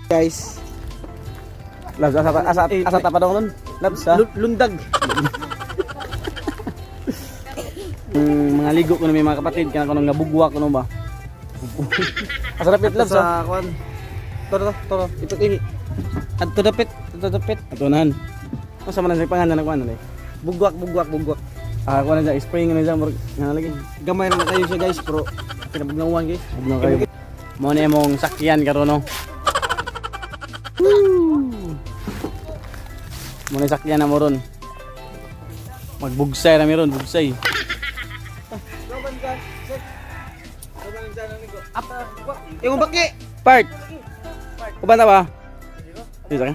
Guys. Labs asa tapa dong nun. Labs ha. Lundag. Mga ligo ko na may mga kapatid kana kuno nga bugwak kuno ba. Asa dapit labs sa kwan. Toro. Ipit. Adto dapit. Atunan. Asa man sa pangalan ng kwan ani? Bugwak. Ah, kuno na spring na jam nga lagi. Gamay na kayo siya guys, pero kinabugnawan guys. Bugnaw kayo. Mo na imong sakyan karon no. Muna sakyan na mo ron. Magbugsay na meron, bugsay. Yung baki! Part! Kubanta ba? Dito ka?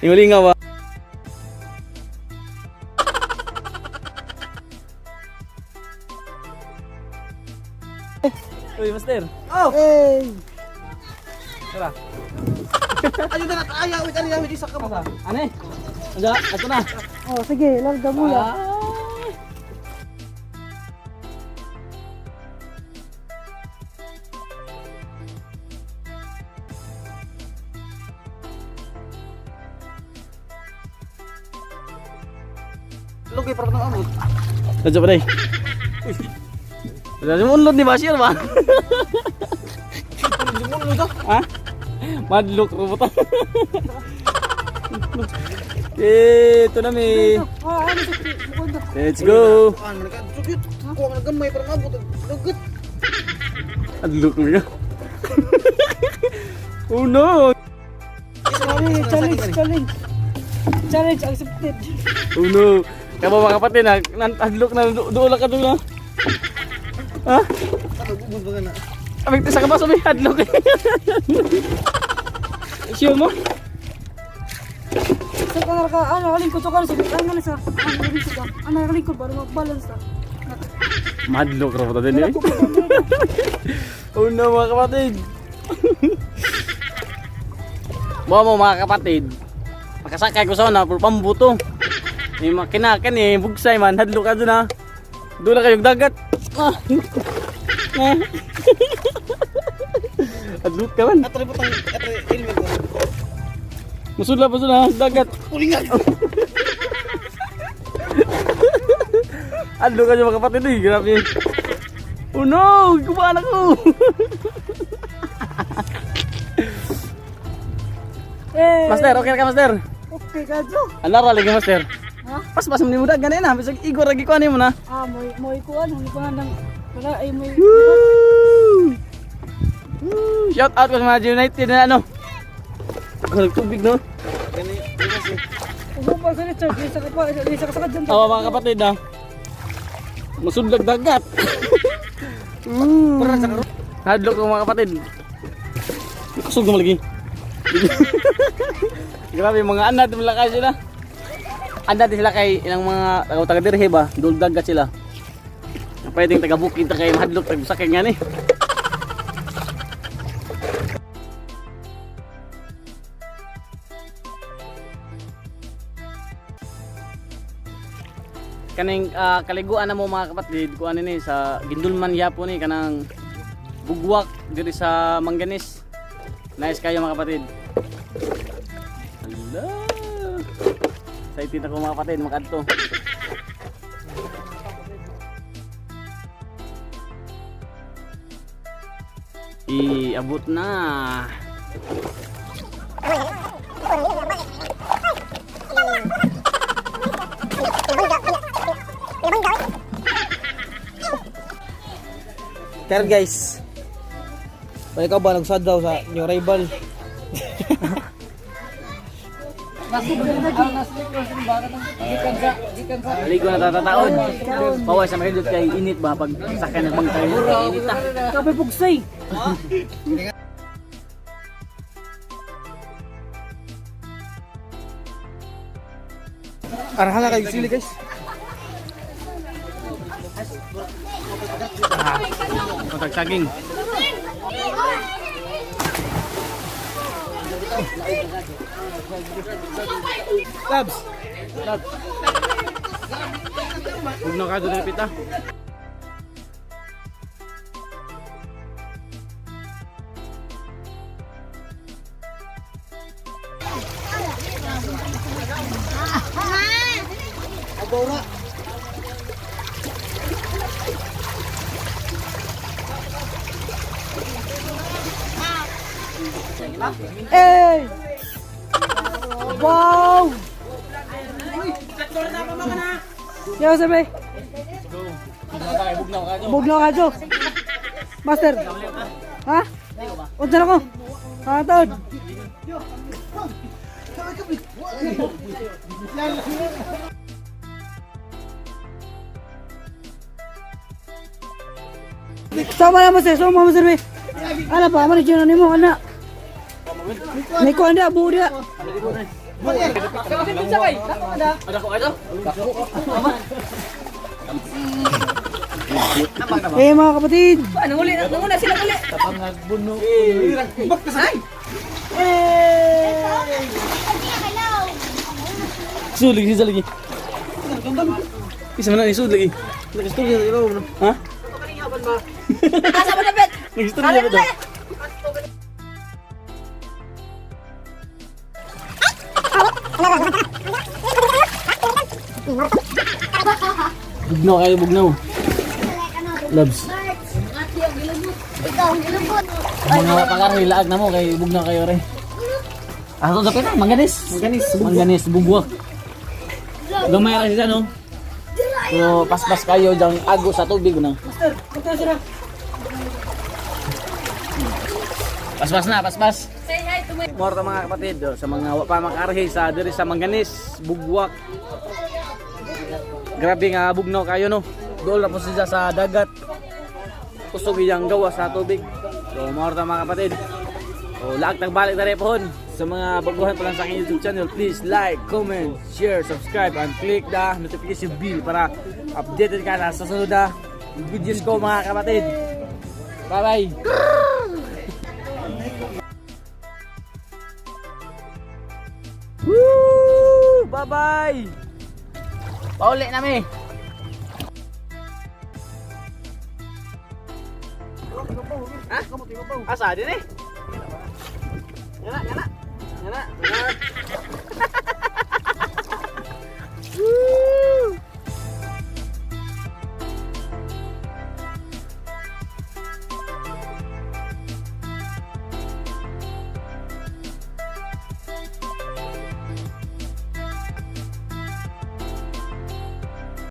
Yung lingaw ba? Uy, master! Oh! Hey! Tara! Ayun na, ayaw, isa ka ba? Ane? Anda, ato na. Oh, sige, larga mo lang. Lugay para nang amot. Dadyo pa day. Uy. Dadyo mo unlod ni Bashir ba? Ha? Madlok robot. Ito na mi. Let's go. Ako ang nagamay para mabot. Lugot. Adlok mo ya. Oh no. Challenge accepted. Oh no. Kamu mga kapatid na adlok na doon ka doon. Ha? Abig sa kabaso may adlok. Sure mo? Sa kanara ka, lingkod ko sa lingkod para mag-balance na. Madlok raw din eh. Oh no mga kapatid. Mo mga kapatid. Makasakay ko sa una puro pambuto. May makina kan eh bugsay man hadlok ka doon ha. Doon na kayong dagat. Adlok ka man. Atray helmet ko. Musula pa na dagat. Ulingan. Adlok ka mga kapatid eh. Grabe. Oh no! Kumaan ako! Master, okay ka master? Okay ka, Jo. Anara lagi master? Ha? Pas ni muda ganyan na. Bisag igor lagi ko mo na. Moy kuan, hindi ko nang wala ay moy. Shout out ko sa mga United na ano. Tubig no? Ubo pa sa Richard, isa ka sa dyan. Oo mga kapatid ha. Masudlag dagat. Hadlok ko mga kapatid. Kusog naman lagi. Grabe mga anad nila kayo sila. Anad sila kay ilang mga taga-dirhe ba? Duldagat sila. Pwedeng taga-bukid ta kay hadlok tag-sakay nga ni. Kaning kaliguan na mo mga kapatid, kuan ni sa Gindulman Yapo ni kanang bugwak diri sa Manganis. Nice kayo mga kapatid. Hala. Excited ako mga kapatid makadto. Abot na. Kaya guys, balik ka ba nagsad daw sa inyong rival? Ligo na tatataon. Bawal sa makindot kay init ba pag sakay nagbangkay init ta. Kapay pugsay. Arahan kayo sili guys. Kotak saging. Labs. Huwag na ka doon na pita. Eh! Wow! Yo, sir, bay. Bugnaw ka, Jo. Master. Ha? Unsa na ko? Taon. Sama mo sir, bay. Ala pa, man dyan ni mo ana. May ko anda bu dia. Ada kok aja? Eh mga kapatid. Nanguli sila uli. Tapangagbuno. Sulit sih lagi. Isa mana isud lagi. Nag-istorya sa ilaw. Ha? Asa mo dapat? Nag-istorya ba daw? Bugnaw kayo, bugnaw. Labs. Ikaw ang gilubot. Mga pangaroy laag na mo kay bugnaw kayo re. Ato sa pita, mangganis. Mangganis bugwak. Gamay ra siya no. So pas-pas kayo dang ago sa tubig no. Master, punta sila. Pas-pas na, pas-pas. Say hi to my... More ta mga kapatid sa mga wa pa makarhi sa diri sa Mangganis, bugwak. Grabe nga bugnaw kayo no. Dool na po siya sa dagat. Kusog iyang gawa sa tubig. So more ta mga kapatid. So laag tagbalik na repon. Sa mga baguhan pa lang sa aking YouTube channel, please like, comment, share, subscribe, and click the notification bell para updated ka sa susunod na videos ko mga kapatid. Bye bye! Woo! Bye bye! Pauli nami! Ha? Asa din eh? Yana.